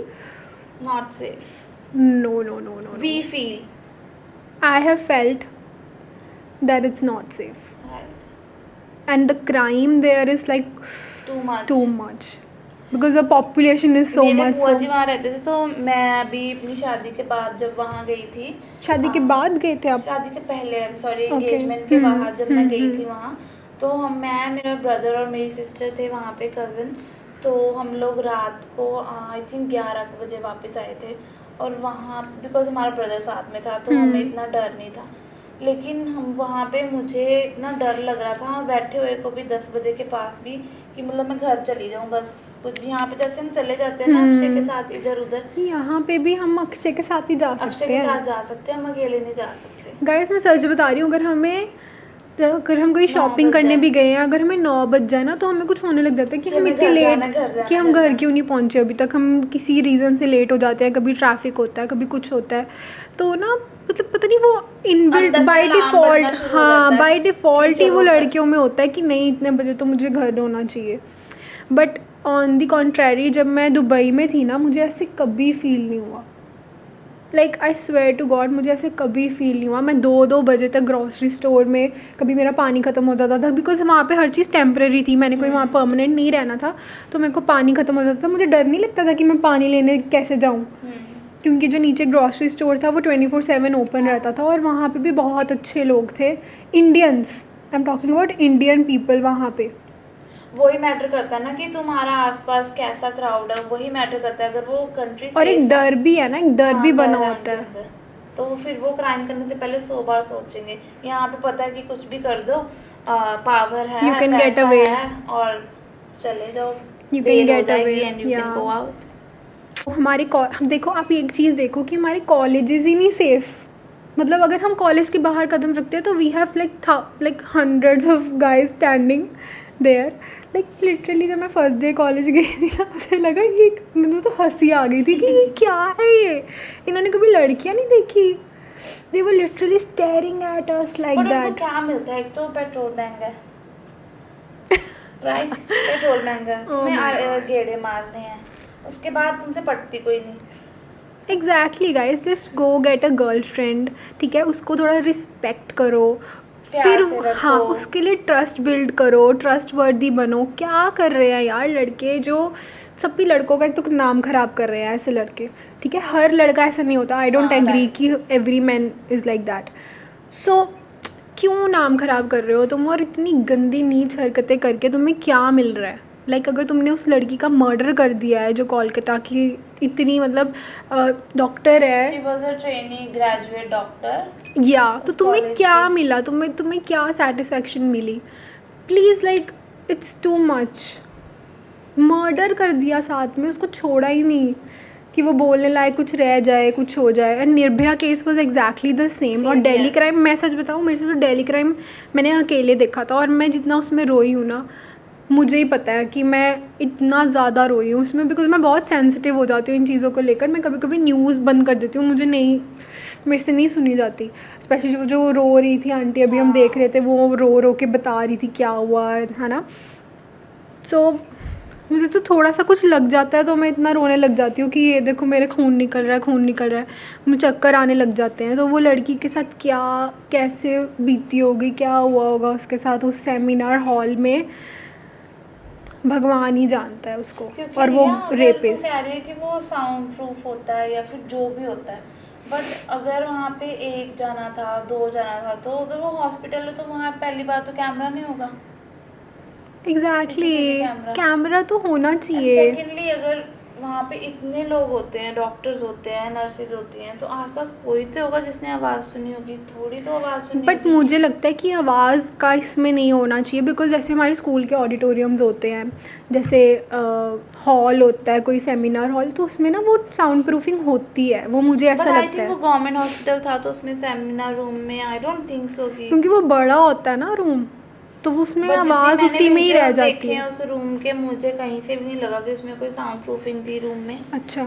Not safe. No no no no. We feel. I have felt that it's not safe, Right. and the crime there is like Too much. too much because the population is so मेरे much. बुआ So जी वहाँ रहते थे, तो मैं अभी अपनी शादी के बाद जब वहाँ गई थी, शादी के बाद गए थे आप? शादी के पहले सॉरी Okay. एंगेजमेंट के बाद जब मैं हम्म, गई थी वहाँ, तो मैं मेरा ब्रदर और मेरी सिस्टर थे वहाँ पे, कज़न. तो हम लोग रात को आई थिंक 11 बजे वापस आए थे, और वहाँ बिकॉज हमारा ब्रदर साथ में था तो हमें इतना डर नहीं था. लेकिन हम वहाँ पे मुझे इतना डर लग रहा था वहाँ बैठे हुए को भी 10 बजे के पास भी, कि मतलब मैं घर चली जाऊँ बस। कुछ भी यहाँ पे जैसे हम चले जाते हैं ना अक्षय के साथ इधर उधर, यहाँ पे भी हम अक्षय के साथ ही जा अक्षय सकते के हैं साथ जा सकते हैं, हम अकेले नहीं जा सकते। गाइस। मैं सच बता रही हूँ, अगर हम कोई 9 शॉपिंग बज करने जाए। भी गए हैं, अगर हमें 9 बज जाए ना तो हमें कुछ होने लग जाता है कि हम हमें इतने घर लेट, जाना, घर जाना, कि हम घर घर जाना। क्यों नहीं पहुँचे अभी तक, हम किसी रीज़न से लेट हो जाते हैं, कभी ट्रैफिक होता है, कभी कुछ होता है। तो ना मतलब पता नहीं वो इनबिल्ट अंदर से बाय अलार्म डिफ़ॉल्ट, बजना शुरू हो हाँ जाता है बाय कि डिफ़ॉल्ट ही वो चलो घर। लड़कियों में होता है कि नहीं इतने बजे तो मुझे घर होना चाहिए। बट ऑन दी कॉन्ट्रेरी जब मैं दुबई में थी ना, मुझे ऐसे कभी फील नहीं हुआ। Like I swear to God, मुझे ऐसे कभी फील नहीं हुआ। मैं 2-2 बजे तक ग्रॉसरी स्टोर में, कभी मेरा पानी ख़त्म हो जाता था बिकॉज वहाँ पे हर चीज़ टेम्परेरी थी, मैंने कोई वहाँ परमानेंट नहीं रहना था, तो मेरे को पानी ख़त्म हो जाता था। मुझे डर नहीं लगता था कि मैं पानी लेने कैसे जाऊँ, क्योंकि जो नीचे ग्रॉसरी स्टोर था वो 24/7 ओपन रहता था, और वहाँ पे भी बहुत अच्छे लोग थे, Indians, I am talking about Indian people वहाँ पे। वही मैटर करता है ना कि तुम्हारा आसपास कैसा क्राउड है, वही मैटर करता है। अगर वो कंट्री और एक सेफ है, डर भी है ना, एक डर हाँ, भी बना डर है होता उनके है। अंदर, तो वो फिर वो क्राइम करने से पहले 100 बार सोचेंगे। यहाँ पे पता है कि कुछ भी कर दो, पावर है, You can get पैसा away. है, और चले जाओ, You can बेल हो get जाएगी away, and you can yeah. Go out. हमारे हम देखो, आप एक चीज़ देखो कि हमारे कॉलेजेस ही नहीं सेफ़। मतलब अगर हम कॉलेज के बाहर कदम रखते हैं तो we have like hundreds of guys standing there. Like literally जब मैं फर्स्ट डे कॉलेज गई थी ना, मुझे लगा ये, मुझे तो हंसी आ गई थी कि ये क्या है, ये इन्होंने कभी लड़कियां नहीं देखी। They were literally staring at us like but उनको दैट। क्या मिलता है? एक तो पेट्रोल महंगा है, राइट? पेट्रोल महंगा है, Oh तुम्हें my God. गेड़े मारने हैं, उसके बाद तुमसे पटती कोई नहीं। Exactly guys, just go get a girl friend, ठीक है, उसको थोड़ा रिस्पेक्ट करो, प्यार फिर से हाँ रखो। उसके लिए ट्रस्ट बिल्ड करो, ट्रस्ट वर्दी बनो। क्या कर रहे हैं यार लड़के, जो सभी लड़कों का एक तो नाम ख़राब कर रहे हैं ऐसे लड़के, ठीक है, हर लड़का ऐसा नहीं होता, आई डोंट हाँ, एग्री right. कि every man is like that. So क्यों नाम ख़राब कर रहे हो तुम, और इतनी गंदी नीच हरकतें करके तुम्हें क्या मिल रहा है? लाइक अगर तुमने उस लड़की का मर्डर कर दिया है जो कोलकाता की इतनी मतलब डॉक्टर है, she was a trainee graduate doctor, या तो उस तुम्हें कॉलेज क्या की। मिला, तुम्हें क्या सेटिस्फेक्शन मिली? Please, like it's too much. Murder कर दिया साथ में, उसको छोड़ा ही नहीं कि वो बोलने लायक कुछ रह जाए, कुछ हो जाए। And Nirbhaya case was exactly the same. और Same, दिल्ली yes. क्राइम, मैं सच बताऊँ, मेरे से तो दिल्ली क्राइम मैंने अकेले देखा था, और मैं जितना उसमें रोई हूँ ना, मुझे ही पता है कि मैं इतना ज़्यादा रोई हूँ उसमें, बिकॉज मैं बहुत सेंसिटिव हो जाती हूँ इन चीज़ों को लेकर। मैं कभी कभी न्यूज़ बंद कर देती हूँ, मुझे नहीं, मेरे से नहीं सुनी जाती। स्पेशली जो रो रही थी आंटी, अभी हम देख रहे थे, वो रो रो के बता रही थी क्या हुआ है ना। सो मुझे तो थोड़ा सा कुछ लग जाता है तो मैं इतना रोने लग जाती हूँ कि ये देखो मेरे खून निकल रहा है, खून निकल रहा है, मुझे चक्कर आने लग जाते हैं। तो वो लड़की के साथ क्या, कैसे बीती होगी, क्या हुआ होगा उसके साथ उस सेमिनार हॉल में, भगवान ही जानता है उसको। क्योंकि और वो रिया, अगर तुम कह रेपिस्ट। रही है कि वो साउंड प्रूफ होता है या फिर जो भी होता है, बट अगर वहाँ पे 1 जाना था, 2 जाना था, तो अगर वो हॉस्पिटल है तो वहाँ पहली बात तो कैमरा नहीं होगा, एग्जैक्टली, सीसीटीवी कैमरा। कैमरा तो होना एंड चाहिए। सेकेंडली, अगर वहाँ पे इतने लोग होते हैं, डॉक्टर्स होते हैं, नर्सेज होती हैं, तो आसपास कोई तो होगा जिसने आवाज़ सुनी होगी, थोड़ी तो आवाज़ सुनी बट होगी। मुझे लगता है कि आवाज़ का इसमें नहीं होना चाहिए, बिकॉज जैसे हमारे स्कूल के ऑडिटोरियम्स होते हैं, जैसे हॉल होता है कोई सेमिनार हॉल, तो उसमें ना वो साउंड प्रूफिंग होती है, वो मुझे बट ऐसा आई लगता थिंक वो है। गवर्नमेंट हॉस्पिटल था तो उसमें सेमिनार रूम में आई डोंट थिंक सो कि, क्योंकि वो बड़ा होता है ना रूम, तो वो उसमें बट जितनी आवाज़ मैंने उसी में ही रह विजुअल्स जाती देखे हैं है। उस रूम के, मुझे कहीं से भी नहीं लगा कि उसमें कोई साउंड प्रूफिंग थी रूम में, अच्छा,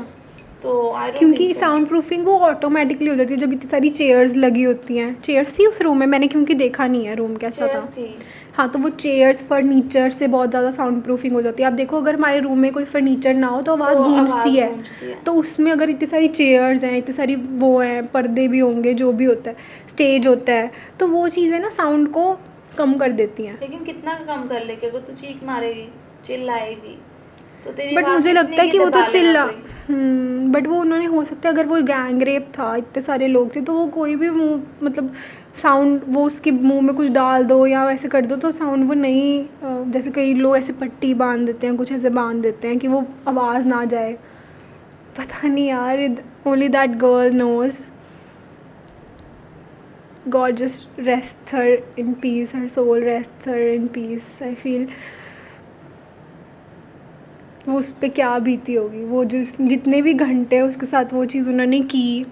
तो आई डोंट क्योंकि थिंक सो। साउंड प्रूफिंग वो ऑटोमेटिकली हो जाती है जब इतनी सारी चेयर्स लगी होती हैं। चेयर्स थी उस रूम में, मैंने क्योंकि देखा नहीं है रूम कैसा था। चेयर्स थी। हाँ, तो वो चेयर्स फर्नीचर से बहुत ज़्यादा साउंड प्रूफिंग हो जाती है। आप देखो, अगर हमारे रूम में कोई फर्नीचर ना हो तो आवाज़ तो गूंजती आवाज़ है। गूंजती है। तो उसमें अगर इतनी सारी चेयर्स हैं, इतनी सारी वो हैं, पर्दे भी होंगे, जो भी होता है, स्टेज होता है, तो वो चीज़ें ना साउंड को कम कर देती हैं। लेकिन कितना कम कर लेके, अगर तू चीख मारेगी, चिल्लाएगी, तो तेरी बट आवाज़ मुझे लगता कितनी है की कि वो तो दबा लेगा चिल्ला, कोई। बट वो उन्होंने, हो सकता है अगर वो गैंग रेप था, इतने सारे लोग थे, तो वो कोई भी मुंह मतलब साउंड, वो उसके मुंह में कुछ डाल दो या वैसे कर दो तो साउंड वो नहीं, जैसे कई लोग ऐसे पट्टी बांध देते हैं, कुछ ऐसे बांध देते हैं कि वो आवाज़ ना जाए। पता नहीं यार, only that girl knows. God just rests her in peace, her soul rests her in peace. I feel वो उस पे क्या बीती होगी, वो जितने भी घंटे उसके साथ वो चीज़ उन्होंने की।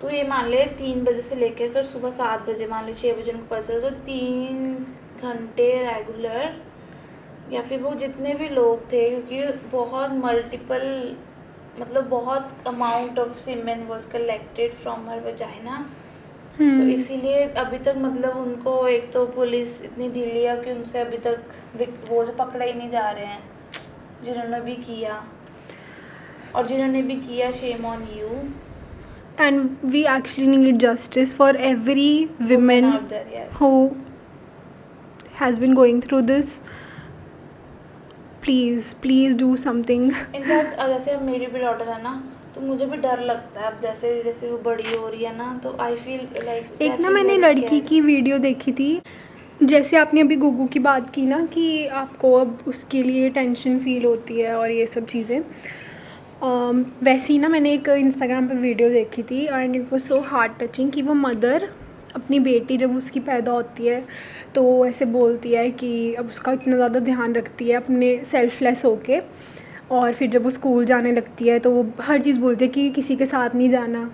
तो ये मान ले 3 बजे से लेकर अगर सुबह 7 बजे, मान ले 6 बजे उनको पता चला, तो 3 घंटे रेगुलर, या फिर वो जितने भी लोग थे, क्योंकि बहुत मल्टीपल, मतलब बहुत amount of semen was collected from हर वजाइना, तो इसीलिए अभी तक मतलब उनको, एक तो पुलिस इतनी ढीली है कि उनसे अभी तक वो जो पकड़े ही नहीं जा रहे हैं जिन्होंने भी किया, और जिन्होंने भी किया, shame on you. And we actually need justice for every woman out there, yes. who has been going through this. Please do something. In fact जैसे अब मेरी भी डॉटर है ना, तो मुझे भी डर लगता है अब जैसे जैसे वो बड़ी हो रही है ना, तो आई फील लाइक एक ना मैंने लड़की की वीडियो देखी थी, जैसे आपने अभी गुगू की बात की ना कि आपको अब उसके लिए टेंशन फील होती है और ये सब चीज़ें, वैसे ही ना मैंने एक इंस्टाग्राम पे वीडियो देखी थी and it was so heart touching कि वो मदर अपनी बेटी जब उसकी पैदा होती है तो वो ऐसे बोलती है कि अब उसका इतना ज़्यादा ध्यान रखती है अपने सेल्फलेस होके, और फिर जब वो स्कूल जाने लगती है तो वो हर चीज़ बोलती है कि किसी के साथ नहीं जाना,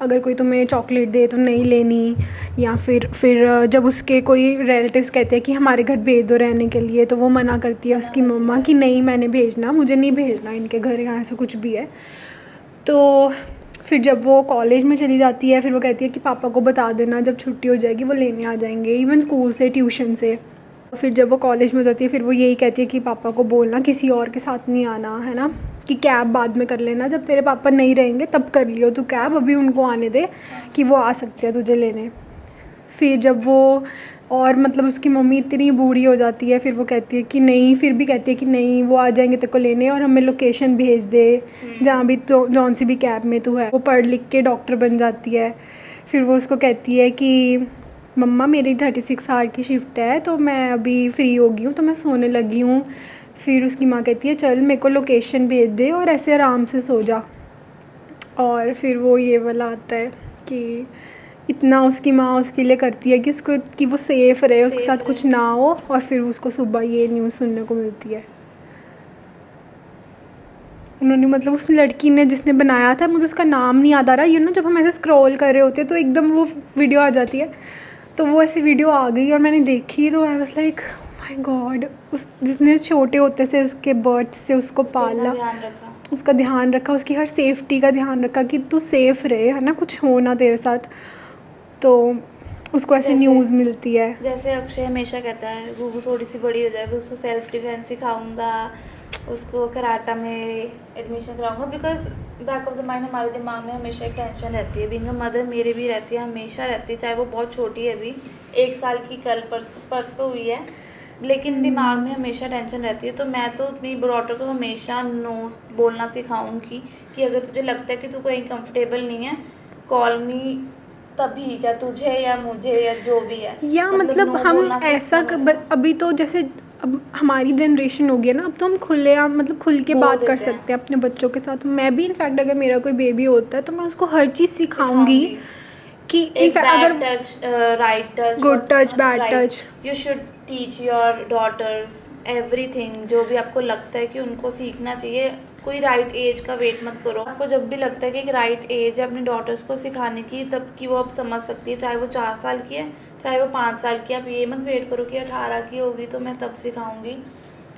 अगर कोई तुम्हें चॉकलेट दे तो नहीं लेनी, या फिर जब उसके कोई रिलेटिव्स कहते हैं कि हमारे घर भेज दो रहने के लिए, तो वो मना करती है उसकी मम्मा कि नहीं मैंने भेजना, मुझे नहीं भेजना इनके घर, यहाँ ऐसा कुछ भी है। तो फिर जब वो कॉलेज में चली जाती है, फिर वो कहती है कि पापा को बता देना, जब छुट्टी हो जाएगी वो लेने आ जाएंगे, इवन स्कूल से, ट्यूशन से। फिर जब वो कॉलेज में जाती है फिर वो यही कहती है कि पापा को बोलना किसी और के साथ नहीं आना, है ना, कि कैब बाद में कर लेना, जब तेरे पापा नहीं रहेंगे तब कर लियो तू कैब, अभी उनको आने दे कि वो आ सकते हैं तुझे लेने। फिर जब वो, और मतलब उसकी मम्मी इतनी बूढ़ी हो जाती है, फिर वो कहती है कि नहीं, फिर भी कहती है कि नहीं वो आ जाएंगे तेरे को लेने, और हमें लोकेशन भेज दे जहाँ भी तो जौन सी भी कैब में तू है। वो पढ़ लिख के डॉक्टर बन जाती है। फिर वो उसको कहती है कि मम्मा मेरी 36 आवर की शिफ्ट है तो मैं अभी फ्री हो गई हूँ तो मैं सोने लगी हूँ। फिर उसकी माँ कहती है चल मेरे को लोकेशन भेज दे और ऐसे आराम से सो जा। और फिर वो ये वाला आता है कि इतना उसकी माँ उसके लिए करती है कि उसको, कि वो सेफ़ रहे, उसके साथ कुछ ना हो, और फिर उसको सुबह ये न्यूज़ सुनने को मिलती है। उन्होंने, मतलब उस लड़की ने जिसने बनाया था, मुझे उसका नाम नहीं याद आ रहा, ना जब हम ऐसे स्क्रॉल कर रहे होते हैं तो एकदम वो वीडियो आ जाती है, तो वो ऐसी वीडियो आ गई और मैंने देखी तो I was like my God, उस जिसने छोटे होते से उसके बर्थ से उसको पाला, उसका ध्यान रखा, उसकी हर सेफ्टी का ध्यान रखा कि तू सेफ़ रहे, है ना, कुछ हो ना तेरे साथ, तो उसको ऐसे न्यूज़ मिलती है। जैसे अक्षय हमेशा कहता है गुगू थोड़ी सी बड़ी हो जाए फिर उसको सेल्फ डिफेंस सिखाऊंगा, उसको कराटा में एडमिशन कराऊंगा, because back of the mind हमारे दिमाग में हमेशा एक टेंशन रहती है। बीइंग अ मदर मेरे भी रहती है, हमेशा रहती है, चाहे वो बहुत छोटी है, अभी 1 साल की कल परसों हुई है, लेकिन दिमाग में हमेशा टेंशन रहती है। तो मैं तो अपनी डॉटर को हमेशा नो बोलना सिखाऊंगी कि अगर तुझे लगता है कि तू कहीं कंफर्टेबल नहीं है, कॉल मी तभी, या तुझे या मुझे या जो भी है, या मतलब हम ऐसा अभी तो जैसे अब हमारी जनरेशन हो गई है ना, अब तो हम मतलब खुल के बात कर सकते हैं अपने बच्चों के साथ। मैं भी इनफैक्ट अगर मेरा कोई बेबी होता है तो मैं उसको हर चीज़ सिखाऊंगी कि इनफैक्ट अगर touch, right touch, good touch, bad touch, you should teach your daughters everything, जो भी आपको लगता है कि उनको सीखना चाहिए। कोई राइट एज का वेट मत करो, आपको जब भी लगता है कि एक राइट एज है अपने डॉटर्स को सिखाने की, तब कि वो अब समझ सकती है, चाहे वो 4 साल की है, चाहे वो 5 साल की। आप ये मत वेट करो कि 18 की होगी तो मैं तब सिखाऊंगी।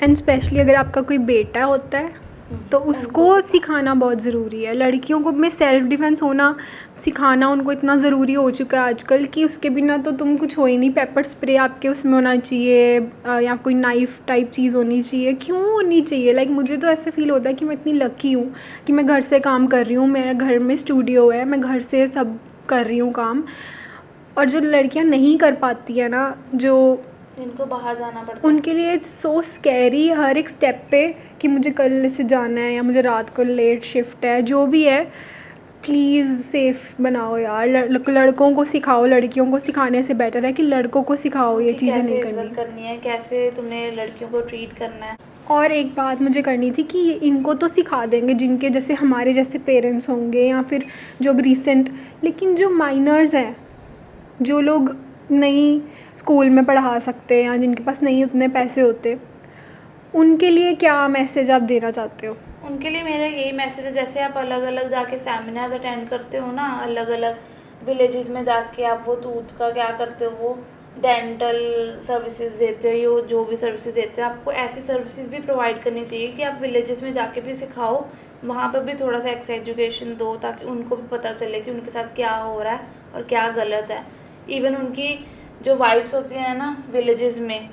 एंड स्पेशली अगर आपका कोई बेटा होता है तो उसको सिखाना बहुत ज़रूरी है। लड़कियों को में सेल्फ़ डिफेंस होना सिखाना उनको इतना ज़रूरी हो चुका है आजकल कि उसके बिना तो तुम कुछ हो ही नहीं। पेपर स्प्रे आपके उसमें होना चाहिए, या कोई नाइफ़ टाइप चीज़ होनी चाहिए। क्यों होनी चाहिए? लाइक मुझे तो ऐसे फ़ील होता है कि मैं इतनी लकी हूँ कि मैं घर से काम कर रही हूँ, मेरे घर में स्टूडियो है, मैं घर से सब कर रही हूँ काम। और जो लड़कियाँ नहीं कर पाती है ना, जो जिनको बाहर जाना पड़ता है, उनके लिए इट्स सो स्कैरी हर एक स्टेप पे कि मुझे कल से जाना है या मुझे रात को लेट शिफ्ट है, जो भी है प्लीज़ सेफ़ बनाओ यार। लड़कों को सिखाओ, लड़कियों को सिखाने से बेटर है कि लड़कों को सिखाओ ये चीज़ें नहीं करनी है, कैसे तुमने लड़कियों को ट्रीट करना है। और एक बात मुझे करनी थी कि इनको तो सिखा देंगे जिनके जैसे हमारे जैसे पेरेंट्स होंगे या फिर जो भी रिसेंट, लेकिन जो माइनर्स हैं जो लोग नहीं स्कूल में पढ़ा सकते या जिनके पास नहीं उतने पैसे होते, उनके लिए क्या मैसेज आप देना चाहते हो? उनके लिए मेरा यही मैसेज है, जैसे आप अलग अलग जाके सेमिनार्स अटेंड करते हो ना, अलग अलग विलेजेस में जाके आप वो टूथ का क्या करते हो, वो डेंटल सर्विसेज देते हो, यो जो भी सर्विसेज देते हो, आपको ऐसी सर्विसेज भी प्रोवाइड करनी चाहिए कि आप विलेजेस में जाके भी सिखाओ, वहाँ पर भी थोड़ा सा एक्स एजुकेशन दो, ताकि उनको भी पता चले कि उनके साथ क्या हो रहा है और क्या गलत है। इवन उनकी जो वाइफ्स होती हैं ना विलेजेस में,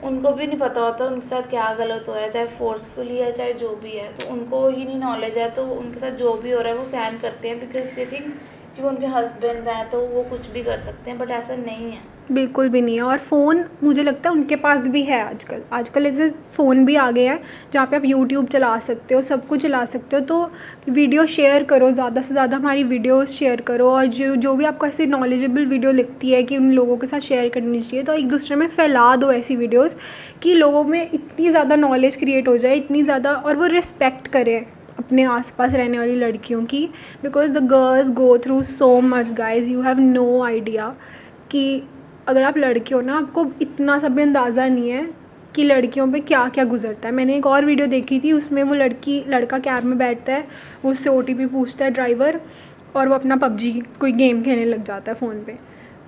उनको भी नहीं पता होता उनके साथ क्या गलत हो रहा है, चाहे फोर्सफुली है चाहे जो भी है, तो उनको ही नहीं नॉलेज है, तो उनके साथ जो भी हो रहा है वो सहन करते हैं, बिकॉज दे थिंक कि वो उनके हस्बैंड हैं तो वो कुछ भी कर सकते हैं, बट ऐसा नहीं है। बिल्कुल भी नहीं है। और फ़ोन मुझे लगता है उनके पास भी है आजकल ऐसे फ़ोन भी आ गए हैं जहाँ पे आप यूट्यूब चला सकते हो, सब कुछ चला सकते हो। तो वीडियो शेयर करो, ज़्यादा से ज़्यादा हमारी वीडियोस शेयर करो, और जो भी आपको ऐसी नॉलेजेबल वीडियो लगती है कि उन लोगों के साथ शेयर करनी चाहिए, तो एक दूसरे में फैला दो ऐसी वीडियोज़ कि लोगों में इतनी ज़्यादा नॉलेज क्रिएट हो जाए, इतनी ज़्यादा, और वो रिस्पेक्ट करें अपने आसपास रहने वाली लड़कियों की। Because the girls go through so much guys, you have no idea कि अगर आप लड़के हो ना, आपको इतना सब भी अंदाज़ा नहीं है कि लड़कियों पे क्या क्या गुजरता है। मैंने एक और वीडियो देखी थी, उसमें वो लड़का कैब में बैठता है, वो उससे OTP पूछता है ड्राइवर, और वो अपना PUBG कोई गेम खेलने लग जाता है फ़ोन पे।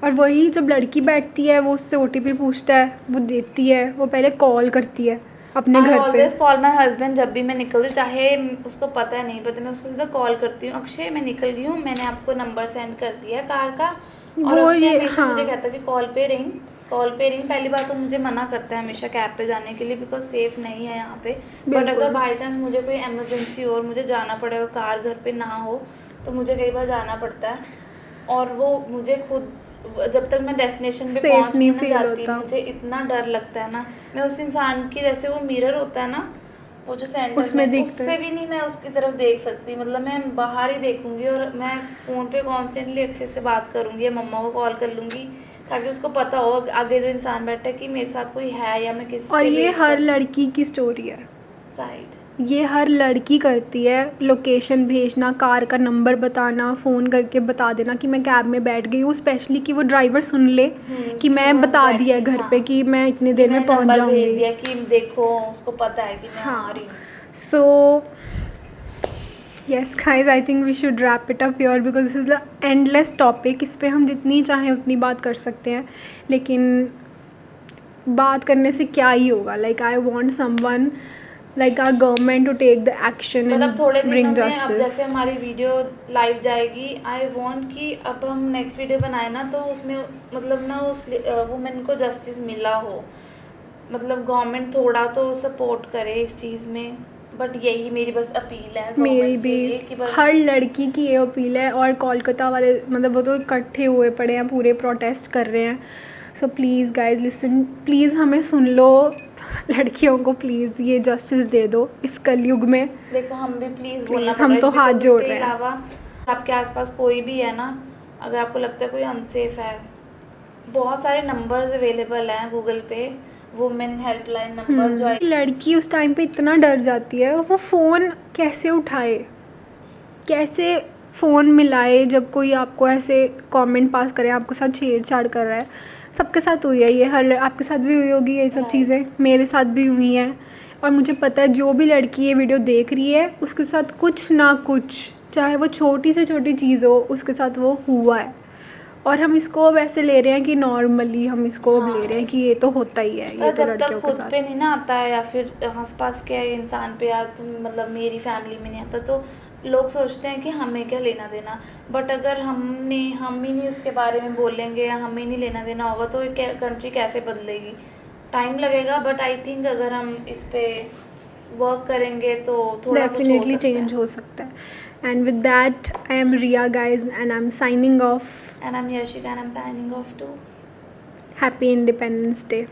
और वही जब लड़की बैठती है, वो उससे OTP पूछता है, वो देती है, वो पहले कॉल करती है अपने घर पे। ऑलवेज कॉल माई हस्बैंड, जब भी मैं निकलती हूँ, चाहे उसको पता है नहीं पता, मैं उसको सीधा कॉल करती हूँ, अक्षय मैं निकल गई हूँ, मैंने आपको नंबर सेंड कर दिया है कार का। और वो अक्षय ये हमेशा मुझे हाँ, कहता है कि कॉल पे रिंग। पहली बात तो मुझे मना करता है हमेशा कैब पे जाने के लिए, बिकॉज सेफ नहीं है यहाँ पे। बट बिल्कुल। अगर बाई चांस मुझे कोई एमरजेंसी हो और मुझे जाना पड़े और कार घर पे ना हो, तो मुझे कई बार जाना पड़ता है, और वो मुझे खुद जब तक मैं डेस्टिनेशन पे सेफ पहुंच नहीं नहीं ना फील जाती, होता, मुझे इतना डर लगता है ना। मैं उस इंसान की, जैसे वो मिरर होता है ना, वो जो सेंटर उसमें में, दिखता उससे है। भी नहीं मैं उसकी तरफ देख सकती, मतलब मैं बाहर ही देखूंगी, और मैं फ़ोन पे कॉन्स्टेंटली अक्षय से बात करूंगी या मम्मा को कॉल कर लूँगी, ताकि उसको पता हो आगे जो इंसान बैठा है कि मेरे साथ कोई है या मैं और किससे ये वेट हर कर। लड़की की स्टोरी है, राइट। ये हर लड़की करती है। लोकेशन भेजना, कार का नंबर बताना, फ़ोन करके बता देना कि मैं कैब में बैठ गई हूँ, स्पेशली कि वो ड्राइवर सुन ले कि मैं वो बता दिया है बैठी, घर हाँ, पे कि मैं इतनी कि देर में मैंने पहुँच नंबर भेज जाऊँगी। दिया कि देखो उसको पता है कि मैं आ हाँ, रही हूँ। So yes guys, I think we should wrap it up here because this is a endless topic. इस पे हम जितनी चाहें उतनी बात कर सकते हैं, लेकिन बात करने से क्या ही होगा। Like I want someone like our government to take the action but अब and थोड़े दिनों bring में, अब justice. जैसे हमारी वीडियो लाइव जाएगी, आई वांट कि अब हम नेक्स्ट वीडियो बनाए ना, तो उसमें मतलब ना उस वुमेन को जस्टिस मिला हो, मतलब गवर्नमेंट थोड़ा तो सपोर्ट करे इस चीज़ में। बट यही मेरी बस अपील है मेरी गवर्नमेंट भी के लिए कि बस हर लड़की की ये अपील है, और कोलकाता वाले मतलब वो तो इकट्ठे हुए पड़े हैं, पूरे प्रोटेस्ट कर रहे हैं। So please guys listen, please हमें सुन लो, लड़कियों को प्लीज़ ये जस्टिस दे दो इस कलयुग में। देखो हम भी प्लीज़ बोलना हम तो हाथ because जोड़ उसके रहे हैं। अलावा आपके आसपास कोई भी है ना, अगर आपको लगता है कोई अनसेफ है, बहुत सारे नंबर्स अवेलेबल हैं गूगल पे, वुमेन हेल्पलाइन नंबर जो लड़की उस टाइम पे इतना डर जाती है, वो फ़ोन कैसे उठाए, कैसे फ़ोन मिलाए जब कोई आपको ऐसे कमेंट पास करे, आपके साथ छेड़छाड़ कर रहा है। सबके साथ हुई है ये, हर आपके साथ भी हुई होगी ये सब Right. चीज़ें, मेरे साथ भी हुई हैं। और मुझे पता है जो भी लड़की ये वीडियो देख रही है उसके साथ कुछ ना कुछ, चाहे वो छोटी से छोटी चीज़ हो, उसके साथ वो हुआ है। और हम इसको अब ऐसे ले रहे हैं कि नॉर्मली हम इसको अब ले रहे हैं कि ये तो होता ही है, ये पर तो जब तक लड़कियों के खुद साथ। पे नहीं ना आता है, या फिर आसपास के इंसान पे, या तुम मतलब मेरी फैमिली में नहीं आता, तो लोग सोचते हैं कि हमें क्या लेना देना। बट अगर हम ही नहीं उसके बारे में बोलेंगे या हमें नहीं लेना देना होगा, तो कंट्री कैसे बदलेगी? टाइम लगेगा, बट आई थिंक अगर हम इस पे वर्क करेंगे तो थोड़ा कुछ हो डेफिनेटली सकता है। चेंज हो सकता है। And with that I am Riya guys and I am signing off. And I am Yashika and I am signing off too. Happy Independence day.